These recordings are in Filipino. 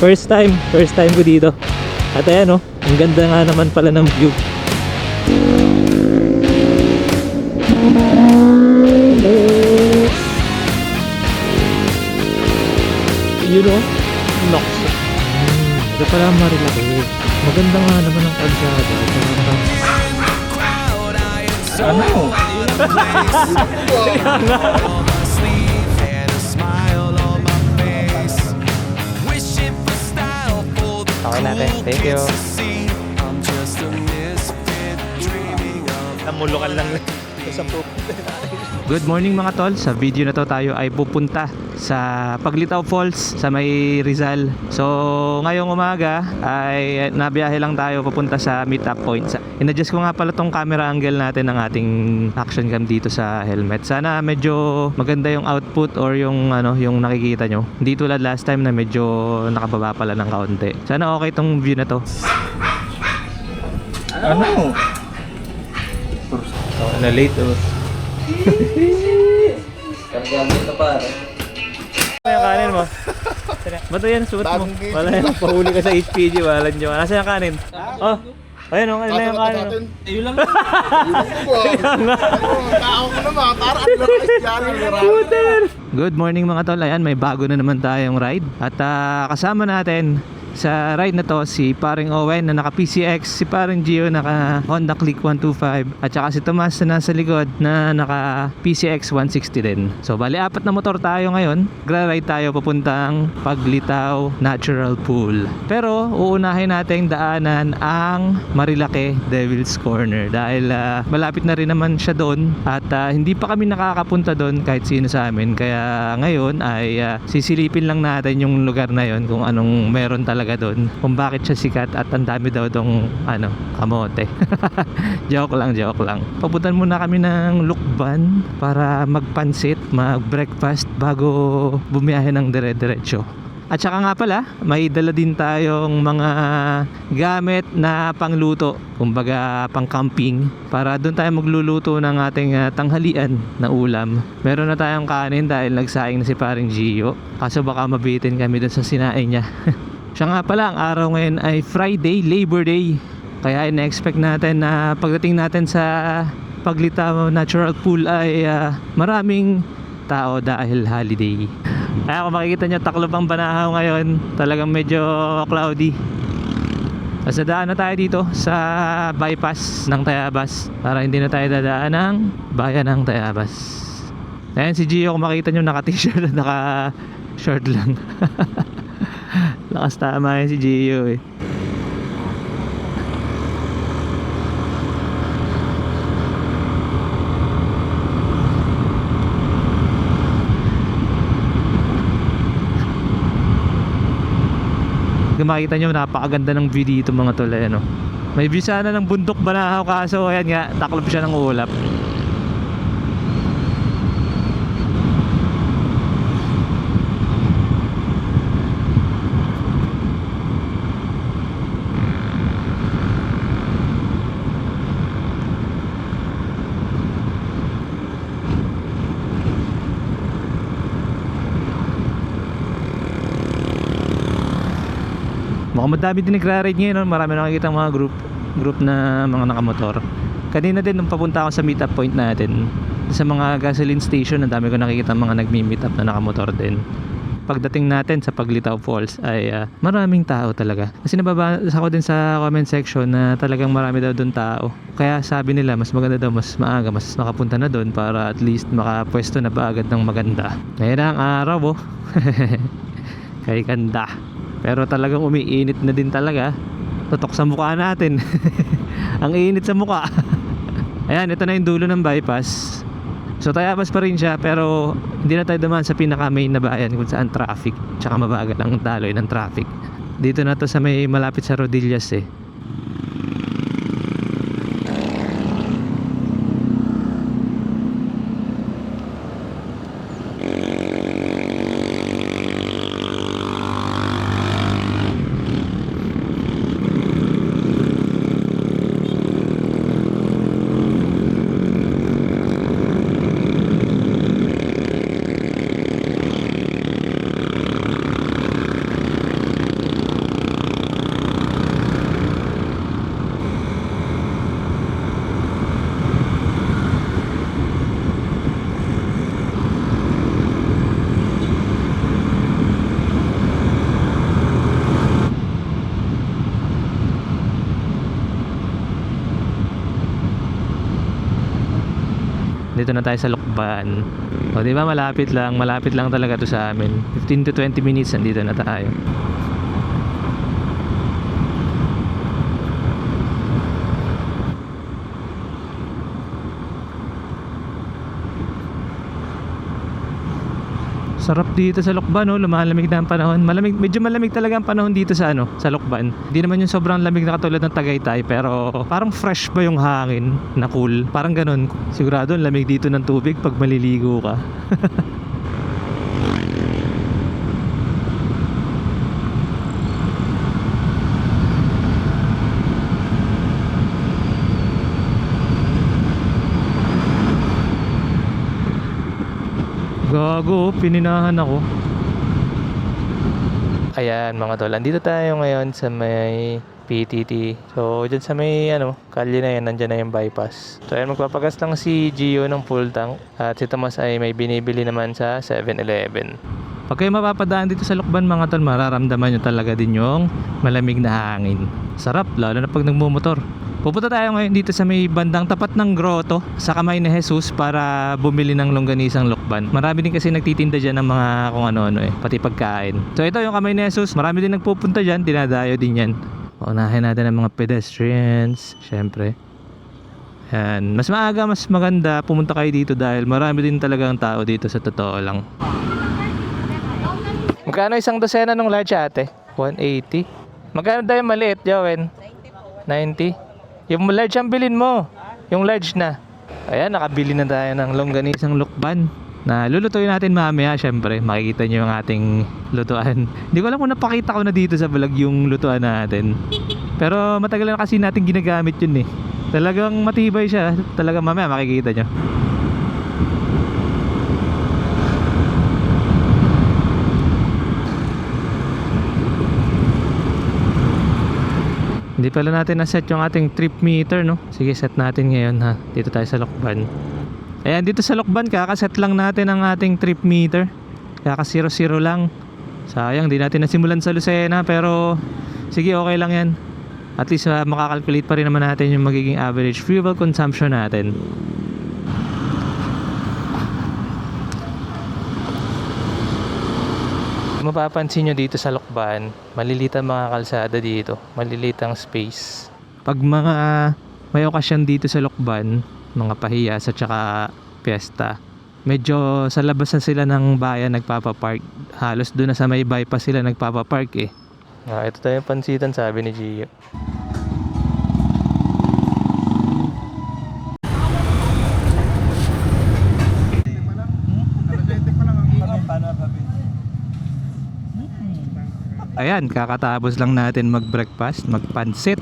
First time ko dito. At ayan, oh, ang ganda nga naman pala ng view. You know, Nox. Ito pala ang Marilaki. Maganda nga naman ang kalsada. Ano? Okay natin, thank you. Namulukan lang sa Good morning mga tol. Sa video na to tayo ay pupunta sa Paglitaw Falls sa may Rizal. So ngayong umaga ay nabiyahe lang tayo papunta sa meetup point. In-adjust ko nga pala tong camera angle natin ng ating action cam dito sa helmet. Sana medyo maganda yung output or yung yung nakikita nyo. Hindi tulad last time na medyo nakababa pala ng kaunti. Sana okay tong view na to. Ano? So, na late oh. Kargamit na pare. Ano yung kanin mo? Bato yan, suot mo. Wala yan, pahuli ka sa HPG. Wala nyo. Nasaan yung kanin? Oh, ayun o, kanila yung kanin. Ayun lang. Tao ko naman, para ang lakas dyan. Good morning mga tol. Ayan, may bago na naman tayong ride. At kasama natin sa ride na to si paring Owen na naka PCX, si paring Gio naka Honda Click 125 at saka si Tomas na nasa likod na naka PCX 160 din. So bali apat na motor tayo ngayon. Gra-ride tayo papuntang Paglitaw Natural Pool. Pero uunahin nating daanan ang Marilaki Devil's Corner dahil malapit na rin naman siya doon at hindi pa kami nakakapunta doon kahit sino sa amin. Kaya ngayon ay sisilipin lang natin yung lugar na yon kung anong meron talaga doon, kung bakit siya sikat at ang dami daw dong kamote. joke lang. Papuntan muna kami ng Lukban para magpansit, mag-breakfast bago bumiyahe ng dire-diretso. At saka nga pala, may dala din tayong mga gamit na pangluto, kumbaga pang camping, para doon tayo magluluto ng ating tanghalian na ulam. Meron na tayong kanin dahil nagsaing na si paring Gio, kaso baka mabitin kami doon sa sinaing niya. Siya nga pala, ang araw ngayon ay Friday, Labor Day. Kaya ina-expect natin na pagdating natin sa Paglitaw Natural Pool ay maraming tao dahil holiday. Kaya kung makikita nyo, taklob ang Banahaw ngayon. Talagang medyo cloudy. Kasi daan na tayo dito sa bypass ng Tayabas para hindi na tayo dadaan ng bayan ng Tayabas. Ayan si Gio, kung makikita nyo, naka-t-shirt at naka-short lang. Lakas tama yan si Gio eh. Kung makita nyo, napakaganda ng view dito mga tol. Ayan, oh. May view sana ng bundok Banahaw, kaso ayan nga, taklob siya ng ulap. Mukhang madami din nagra-ride ngayon, no? Marami nakikita mga group na mga nakamotor. Kanina din nung papunta ako sa meetup point natin, sa mga gasoline station, ang dami ko nakikita mga nagmi-meet up na nakamotor din. Pagdating natin sa Paglitaw Falls ay maraming tao talaga. Kasi nababasa ko din sa comment section na talagang marami daw doon tao. Kaya sabi nila mas maganda daw, mas maaga, mas makapunta na doon para at least makapwesto na ba agad ng maganda. Ngayon ang araw, oh. Kay ganda. Pero talagang umiinit na din talaga. Tutok sa mukha natin. Ang init sa mukha. Ayan, ito na yung dulo ng bypass. So Tayabas pa rin siya, pero hindi na tayo dumaan sa pinaka main na bayan kung saan traffic, tsaka mabagal ang daloy ng traffic. Dito na to sa may malapit sa Rodillas eh. Dito na tayo sa Lukban. O di ba malapit lang talaga to sa amin. 15 to 20 minutes nandito na tayo. Sarap dito sa Lukban, oh. Lumalamig na ang panahon. Medyo malamig talaga ang panahon dito sa sa Lukban. Hindi naman yung sobrang lamig na katulad ng Tagaytay, pero parang fresh ba yung hangin na cool. Parang ganun. Sigurado ang lamig dito ng tubig pag maliligo ka. Gago, pininahan ako. Ayan mga tol, andito tayo ngayon sa may PTT. So dyan sa may kalye na yan, nandyan na yung bypass. So ayan, magpapagas lang si Gio ng full tank. At si Tomas ay may binibili naman sa 7-Eleven. Pag kayo mapapadaan dito sa Lukban mga tol, mararamdaman nyo talaga din yung malamig na hangin. Sarap, lalo na pag nagmumotor. Pupunta tayo ngayon dito sa may bandang tapat ng grotto sa Kamay ni Jesus para bumili ng longganisang Lukban. Marami din kasi nagtitinda dyan ng mga kung ano-ano pati pagkain. So ito yung Kamay ni Jesus, marami din nagpupunta dyan, dinadayo din yan. Unahin natin ang mga pedestrians, syempre. Yan. Mas maaga, mas maganda pumunta kayo dito dahil marami din talagang tao dito sa totoo lang. Magkano isang dosena ng large ate? 180. Magkano daw yung maliit, Jowen? 90. Yung large ang bilin mo. Yung large na. Ayan, nakabili na tayo ng longganisang Lukban na lulutuin natin mamaya. Syempre, makikita nyo yung ating lutuan. Hindi ko alam kung napakita ko na dito sa vlog yung lutuan natin. Pero matagal na kasi natin ginagamit yun Talagang matibay siya. Talagang mamaya makikita nyo. Hindi pala natin na-set yung ating trip meter, no? Sige, set natin ngayon, ha? Dito tayo sa Lukban. Ayan, dito sa Lukban, kakaset lang natin ang ating trip meter. Kaka 0-0 lang. Sayang, di natin nasimulan sa Lucena, pero sige, okay lang yan. At least makakalculate pa rin naman natin yung magiging average fuel consumption natin. Mapapansin nyo dito sa Lukban, maliliit ang mga kalsada dito, maliliit ang space. Pag mga may okasyon dito sa Lukban, mga pahiyas at saka piyesta, medyo sa labas na sila ng bayan nagpapapark. Halos doon na sa may bypass sila nagpapapark ito tayo yung pansitan, sabi ni Gio. Ayan, kakatapos lang natin mag-breakfast, magpansit.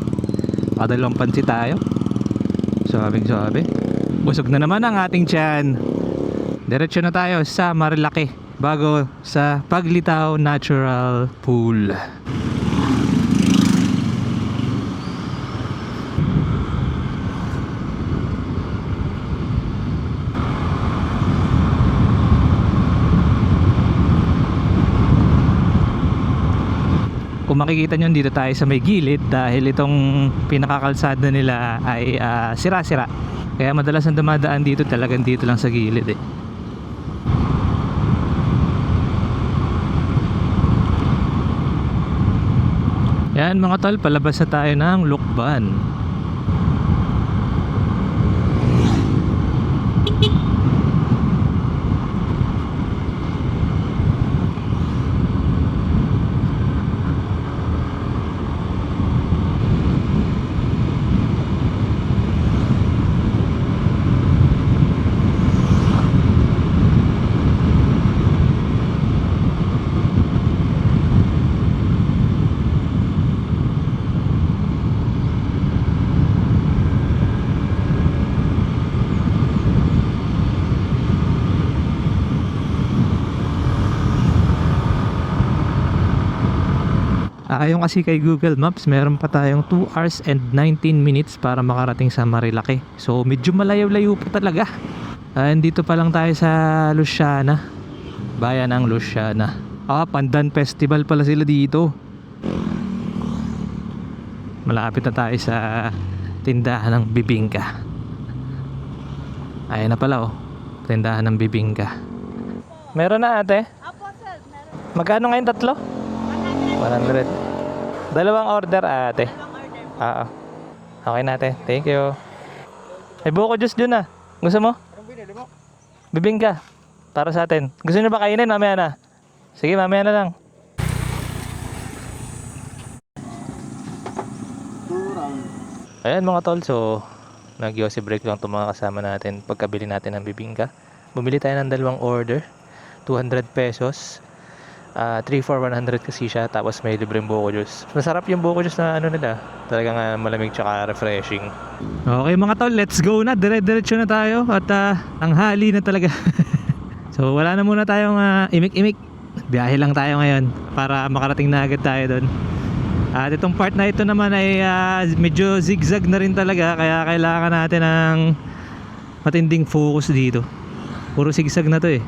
Padalawang pansit tayo. Suabing-suabe. Busog na naman ang ating tiyan. Diretso na tayo sa Marilaki bago sa Paglitaw Natural Pool. Kung makikita nyo, dito tayo sa may gilid dahil itong pinakakalsada nila ay sira-sira. Kaya madalas ang dumadaan dito talagang dito lang sa gilid Yan mga tol, palabas na tayo ng Lukban. Ayon kasi kay Google Maps, meron pa tayong 2 hours and 19 minutes para makarating sa Marilaki. So medyo malayo-layo pa talaga. Dito pa lang tayo sa Luciana, bayan ng Luciana. Pandan Festival pala sila dito. Malapit na tayo sa tindahan ng bibingka. Ayan na pala Tindahan ng bibingka. Meron na ate? Apo, sir. Meron. Magkano ngayon tatlo? 100. Dalawang order ate. Dalawang order po. Oo. Okay na ate. Thank you. May buko juice dun ah. Gusto mo? Anong binili mo? Bibingka. Para sa atin. Gusto nyo ba kainin? Mamaya na. Sige, mamaya na lang. Ayan mga tol. So, nag-yosi break lang itong mga kasama natin pagkabili natin ng bibingka. Bumili tayo ng dalawang order. 200 pesos. 3 for 100 kasi siya. Tapos may libreng buko juice. Masarap yung buko juice na ano nila. Talagang malamig tsaka refreshing. Okay mga tol, let's go na. Dire-diretso na tayo. At tanghali na talaga. So wala na muna tayong imik-imik. Biyahe lang tayo ngayon para makarating na agad tayo doon. At itong part na ito naman ay medyo zigzag na rin talaga. Kaya kailangan natin ng matinding focus dito. Puro zigzag na to eh.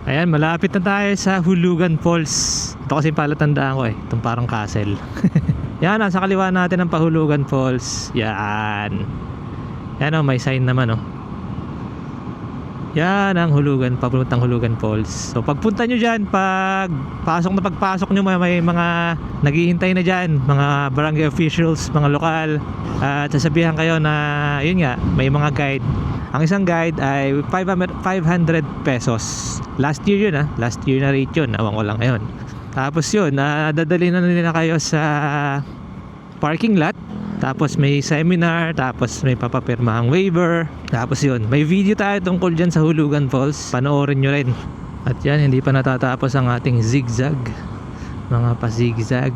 Ayan, malapit na tayo sa Hulugan Falls. Ito kasi palatandaan ko eh. Itong parang castle. Yan, nasa kaliwa natin ang Pahulugan Falls. Yan. Yan o, may sign naman o. Yan ang Hulugan, papuntang Hulugan Falls. So pagpunta nyo dyan, pagpasok nyo may mga naghihintay na dyan, mga barangay officials, mga lokal. At sasabihan kayo na yun nga, may mga guide. Ang isang guide ay 500 pesos. Last year yun last year na rate yun, awang ko lang ngayon. Tapos yun, dadali na nila kayo sa parking lot. Tapos may seminar, tapos may papapirmahang waiver. Tapos yun, may video tayo tungkol dyan sa Hulugan Falls. Panoorin nyo rin. At yan, hindi pa natatapos ang ating zigzag. Mga pa-zigzag.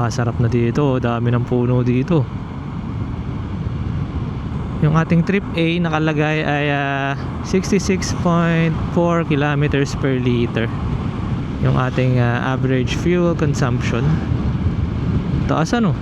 Sarap na dito, dami ng puno dito. Yung ating trip A nakalagay ay 66.4 kilometers per liter. Yung ating average fuel consumption. Taas ano?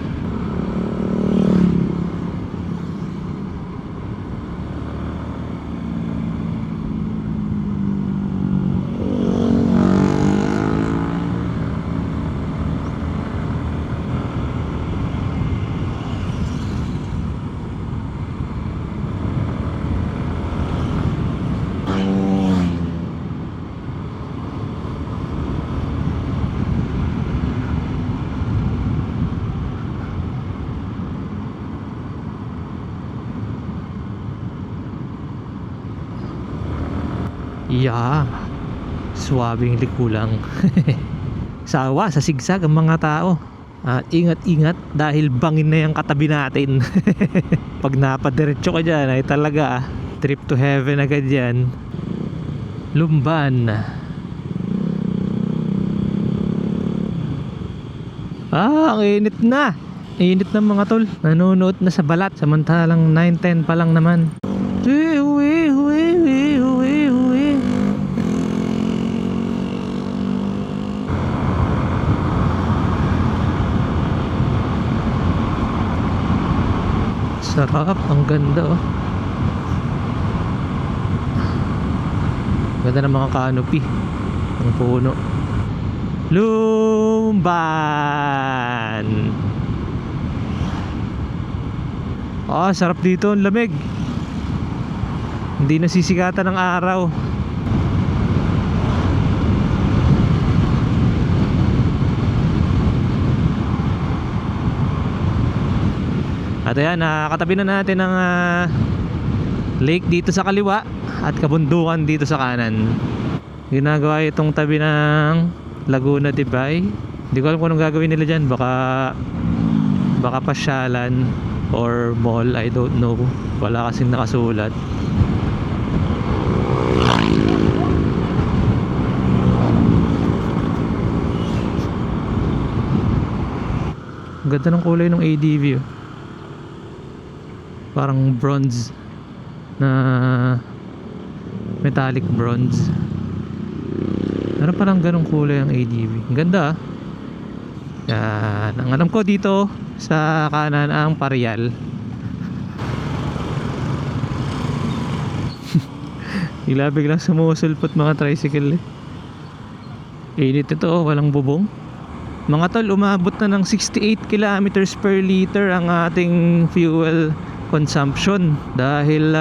Yeah, swabing liko lang. Sawa sa sigsag ang mga tao. At ingat-ingat dahil bangin na yung katabi natin. Pag napadiretso ka dyan ay talaga trip to heaven agad yan. Lumban. Ang init na. Init na mga tol. Nanonood na sa balat. Samantalang 9:10 pa lang naman. Huwi. Sarap, ang ganda oh. Ganda ng mga canopy ng puno. Lumban. Sarap dito, ang lamig. Hindi nasisikatan ng araw. At ayan, katabi na natin ang lake dito sa kaliwa at kabundukan dito sa kanan. Ginagawa itong tabi ng Laguna de Bay. Hindi ko alam kung anong gagawin nila dyan. Baka pasyalan or mall, I don't know. Wala kasing nakasulat. Ang ganda ng kulay ng ADV oh. Parang bronze na metallic bronze. Meron parang ganong kulay ang ADV. Ang ganda ah. Yan. Ang alam ko dito sa kanan ang Parial. Biglang sumusulpot mga tricycle eh. Init ito oh, walang bubong. Mga tol, umabot na ng 68 kilometers per liter ang ating fuel consumption dahil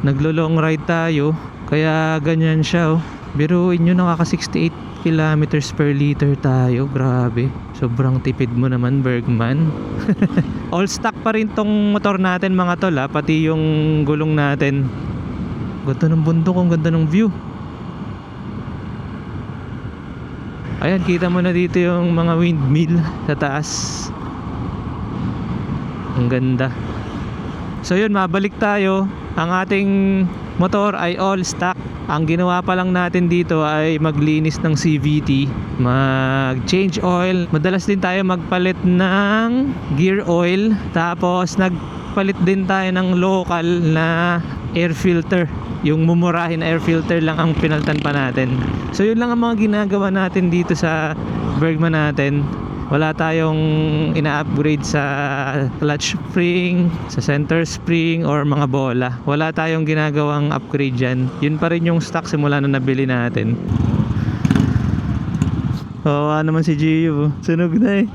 naglo-long ride tayo, kaya ganyan siya oh. Biruin nyo, nakaka 68 kilometers per liter tayo. Grabe, sobrang tipid mo naman, Bergman. All stock pa rin tong motor natin mga tol pati yung gulong natin. Ganda ng bundok, ang ganda ng view. Ayan, kita mo na dito yung mga windmill sa taas. Ang ganda. So yun, mabalik tayo. Ang ating motor ay all stock. Ang ginawa pa lang natin dito ay maglinis ng CVT, mag-change oil. Madalas din tayo magpalit ng gear oil. Tapos nagpalit din tayo ng local na air filter. Yung mumurahin air filter lang ang pinaltan pa natin. So yun lang ang mga ginagawa natin dito sa Bergman natin. Wala tayong ina-upgrade sa clutch spring, sa center spring or mga bola. Wala tayong ginagawang upgrade dyan. Yun pa rin yung stock simula na nabili natin. Naman si Gio, sunog na eh.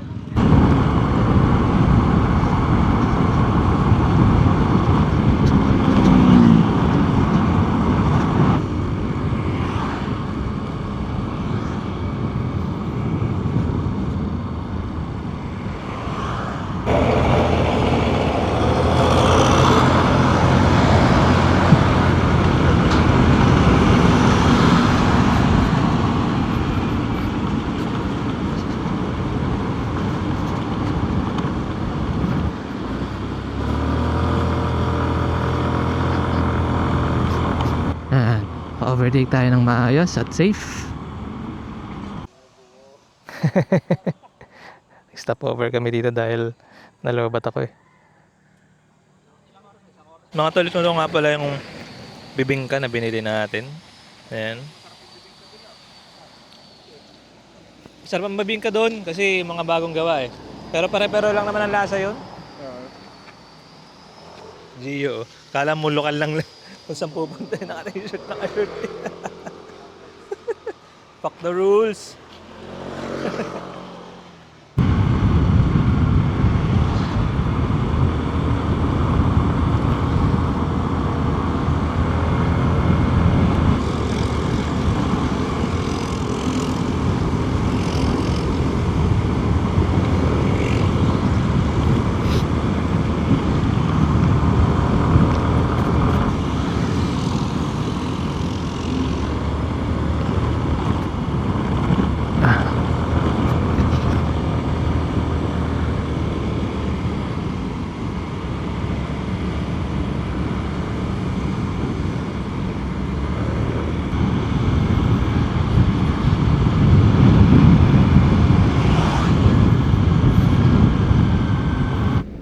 Overtake tayo ng maayos at safe. Stop over kami dito dahil nalobat ako eh. Mga tol, ito nga pala yung bibingka na binili natin. Ayan. Sarap ang bibingka doon kasi mga bagong gawa eh. Pero pare-pero lang naman ang lasa yun. Gio, kala mo lokal lang kung saan pupunta, naka-t-shirt, naka-shirt. Fuck the rules.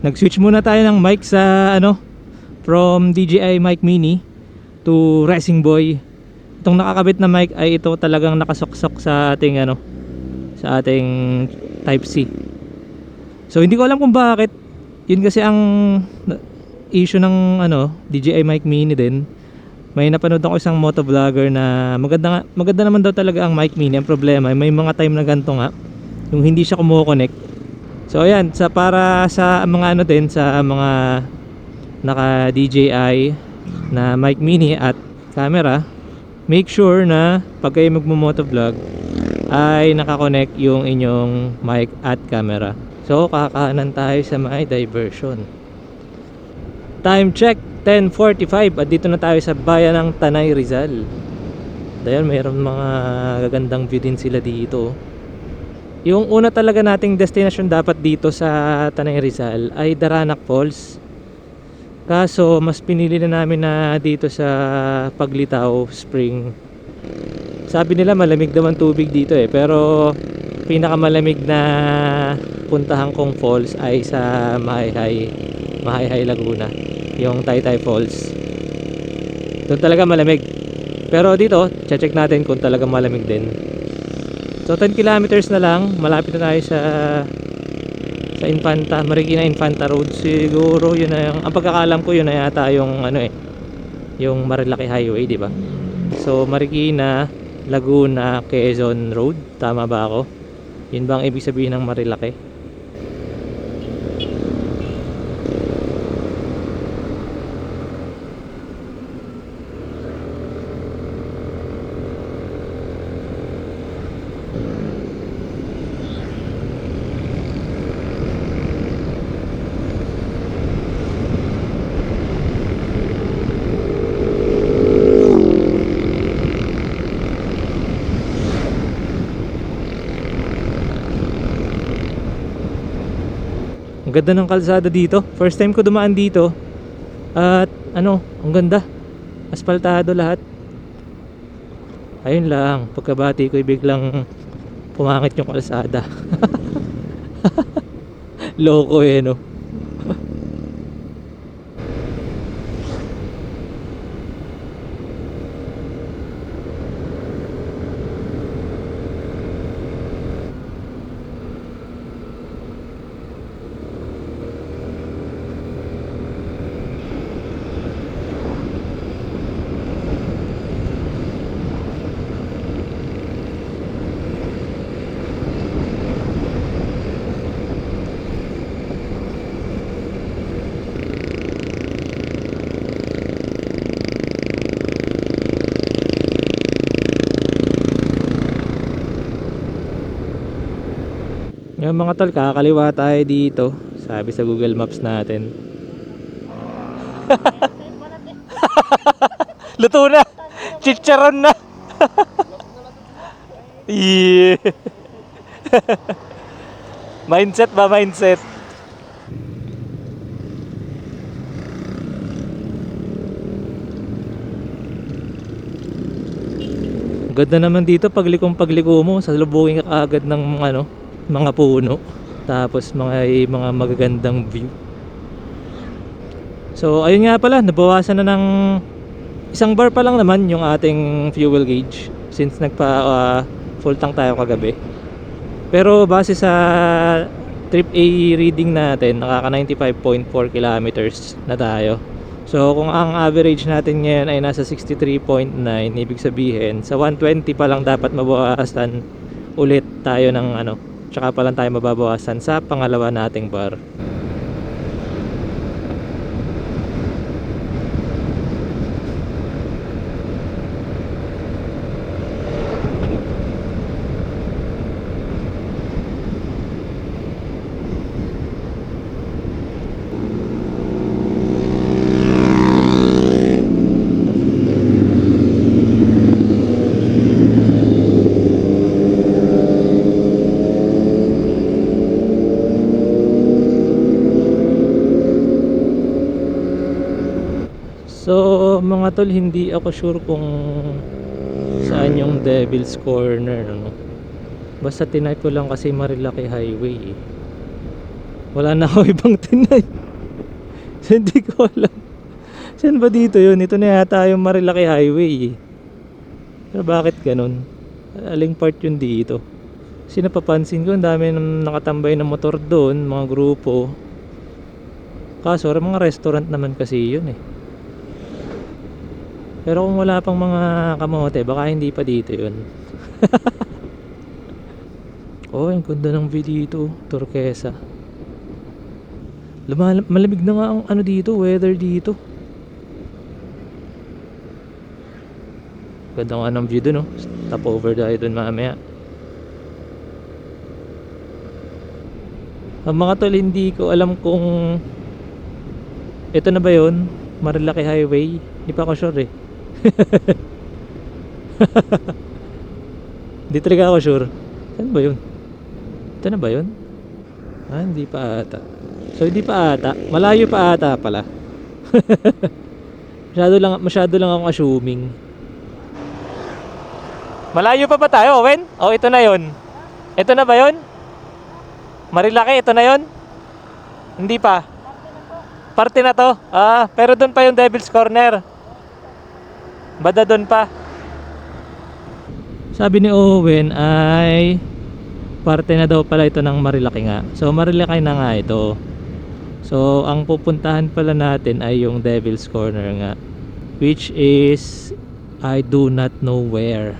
Nag-switch muna tayo ng mic sa from DJI Mic Mini to Racing Boy. Itong nakakabit na mic ay ito talagang nakasoksok sa ating sa ating Type C. So hindi ko alam kung bakit. Yun kasi ang issue ng DJI mic mini din. May napanood ako isang motovlogger na maganda naman daw talaga ang mic mini. Ang problema, may mga time na ganito nga, yung hindi siya kumukonect. So ayan, para sa mga din, sa mga naka DJI na mic mini at camera, make sure na pag kayo magmo-motovlog ay nakakonect yung inyong mic at camera. So kakanan tayo sa may diversion. Time check 10:45 at dito na tayo sa bayan ng Tanay, Rizal. Dahil mayroon mga gagandang view din sila dito. Yung una talaga nating destination dapat dito sa Tanay, Rizal ay Daranac Falls. Kaso mas pinili na namin na dito sa Paglitaw Spring. Sabi nila malamig daw ang tubig dito pero pinakamalamig na puntahan kong falls ay sa Mahayhay Laguna, yung Taytay Falls. Doon talaga malamig. Pero dito, check natin kung talaga malamig din. So 10 kilometers na lang, malapit na tayo sa Marikina Infanta Road. Siguro yun na ang pagkakalam ko, yun na yata yung yung Marilaki Highway, di ba? So Marikina, Laguna, Quezon Road, tama ba ako? Yun bang ibig sabihin ng Marilaki? Ang ganda ng kalsada dito. First time ko dumaan dito. At ang ganda. Aspaltado lahat. Ayun lang, pagkabati ko biglang pumangit yung kalsada. Loko no. Yung mga tol, kakaliwa tayo dito. Sabi sa Google Maps natin. Luto na! Chicharon na! Yeah. Mindset ba? Mindset. Ganda naman dito pagliko mo, salubungin ka agad ng mga puno, tapos mga magagandang view. So ayun nga pala, nabawasan na ng isang bar pa lang naman yung ating fuel gauge since nagpa full tank tayo kagabi. Pero base sa trip A reading natin, nakaka 95.4 kilometers na tayo. So kung ang average natin ngayon ay nasa 63.9, ibig sabihin sa 120 pa lang dapat mabawasan ulit tayo ng tsaka pa lang tayo mababawasan sa pangalawa nating bar. So mga tol, hindi ako sure kung saan yung Devil's Corner, basta tinay ko lang kasi Marilaki Highway wala na ako ibang tinay. So hindi ko alam saan ba dito yun. Ito na yata yung Marilaki Highway pero bakit ganun? Aling part yun dito? Kasi napapansin ko ang dami ng nakatambay na motor doon, mga grupo. Kaso mga restaurant naman kasi yun eh. Pero kung wala pang mga kamote, baka hindi pa dito yun. Oh, ang ganda ng view dito, turquesa. Malamig na nga ang ano dito, weather dito. Ganda nga ng view dun, oh. Stop over tayo dun mamaya. Mga tol, hindi ko alam kung ito na ba yun, Marilaki Highway. Hindi pa ako sure eh. Hindi talaga ako sure. Saan ba yun? Ito na ba yun? Hindi pa ata. So hindi pa ata. Malayo pa ata pala. masyado lang akong assuming. Malayo pa ba tayo, Owen? Oh, ito na yun. Ito na ba yun? Marilaki, ito na yun? Hindi pa. Parte na to. Pero doon pa yung Devil's Corner. Bada doon pa. Sabi ni Owen ay parte na daw pala ito ng Marilaki nga. So Marilaki na nga ito. So ang pupuntahan pala natin ay yung Devil's Corner nga, which is I do not know where.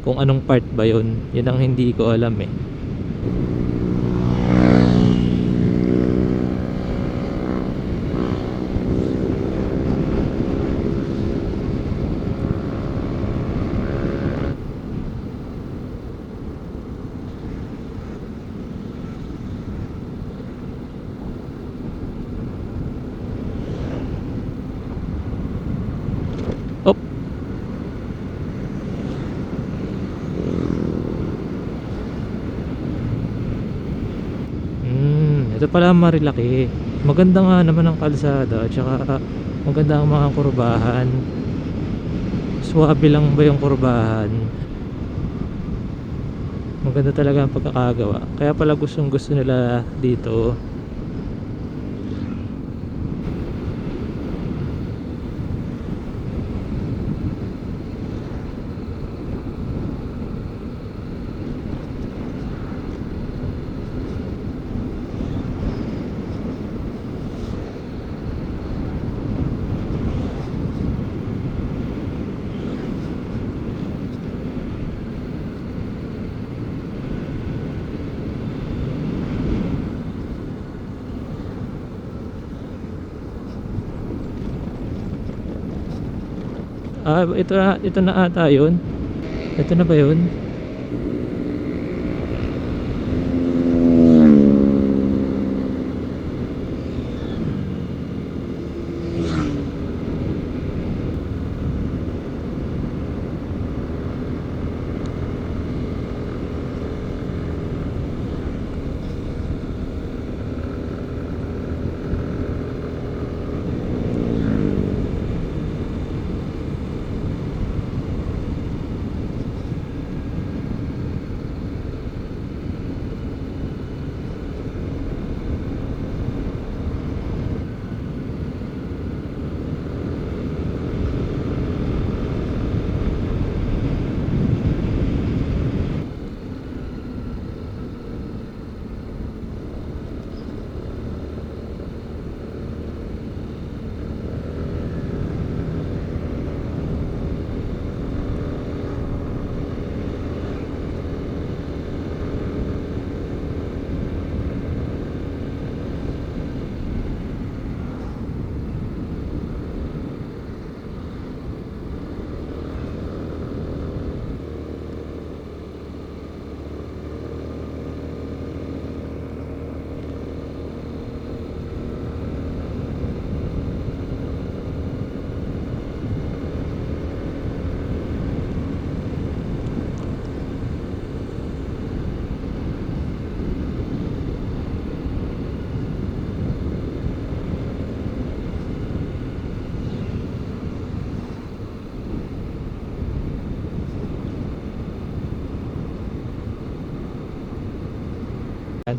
Kung anong part ba yun, yun ang hindi ko alam eh. Op. Ito pala Marilaki. Maganda nga naman ang kalsada, tsaka maganda ang mga kurbahan. Swabe lang ba yung kurbahan? Maganda talaga ang pagkakagawa. Kaya pala gustong gusto nila dito. Ito na ata yun. Ito na ba yun?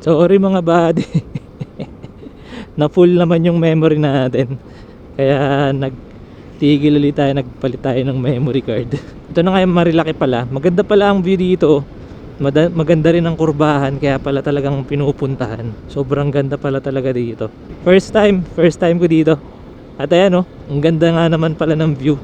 Sorry mga buddy. Na full naman yung memory natin. Kaya nagtigil ulit tayo, nagpalit tayo ng memory card. Ito na nga yung Marilaki pala. Maganda pala ang view dito. maganda rin ang kurbahan, kaya pala talagang pinupuntahan. Sobrang ganda pala talaga dito. First time ko dito. At ayan, oh, ang ganda nga naman pala ng view.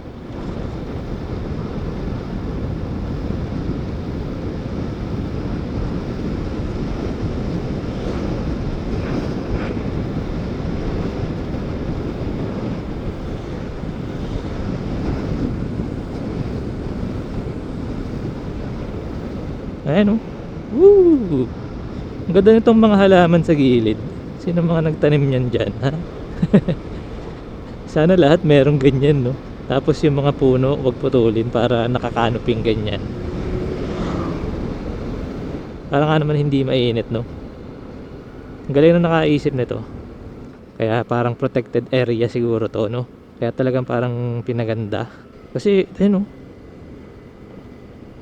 Ayan, oh. Woo! Ang ganda nitong mga halaman sa gilid. Sino mga nagtanim niyan dyan, ha? Sana lahat merong ganyan, no? Tapos yung mga puno, wag putulin para nakakanoping ganyan. Para nga naman hindi mainit, no? Ang galing na nakaisip nito. Kaya parang protected area siguro to, no? Kaya talagang parang pinaganda. Kasi, ayun, no?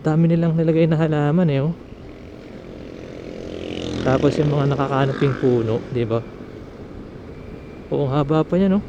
Dami nilang nilagay na halaman, eh, oh. Tapos yung mga nakakanoping puno, di ba? Oo, haba pa yan, oh.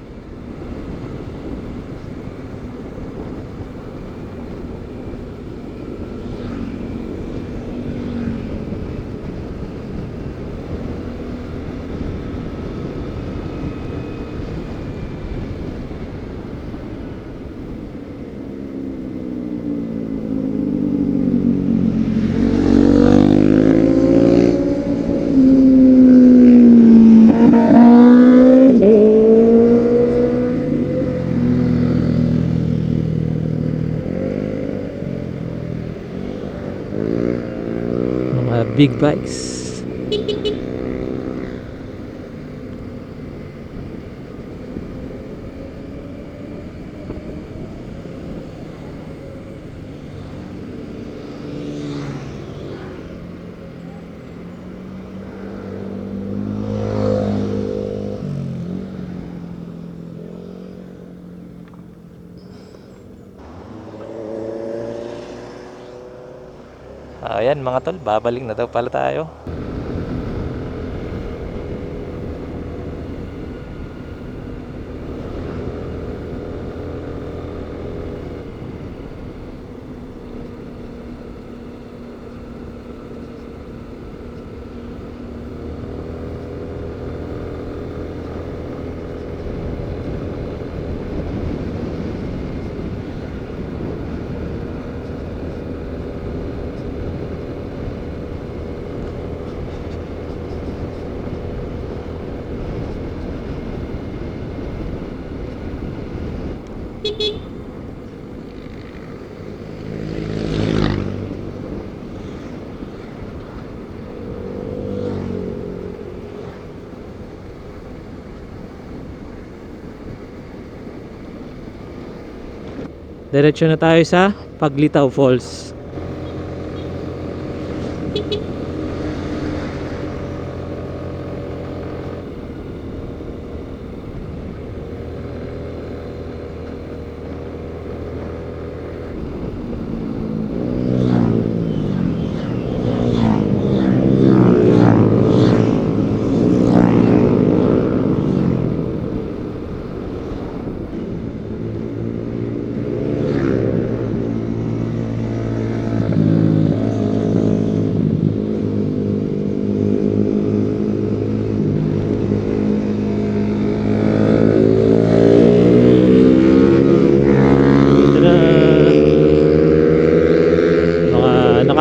Big bikes. Ayan mga tol, babalik na daw pala tayo. Diretso na tayo sa Paglitaw Falls.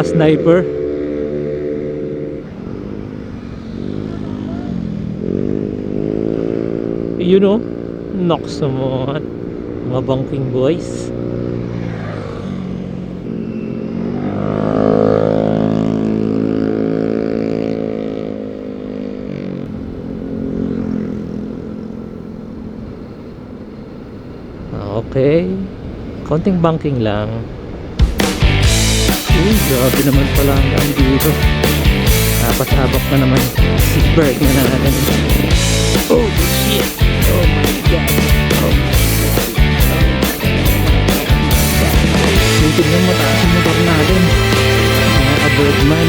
Sniper. You know, knocks mo mga banking boys. Okay, konting banking lang. Uy, grabe naman pala ang daan dito. Napasabak na naman. Seatbelt na natin. Oh shit! Oh my god! Oh my god! Suntod ng mataas yung motor natin. Mga ka-birdman.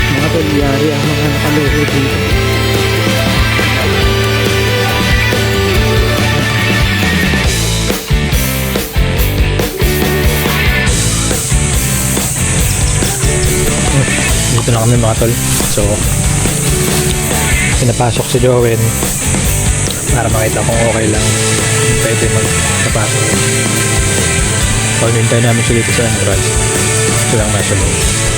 Mga talyari ang mga nakaloko dito. Dito na kami mga tol. So, pinapasok si Jowen para makita kung okay lang pwede magpapasok. Pag-hintay namin siya dito sa entrance. Ito lang nasa loob.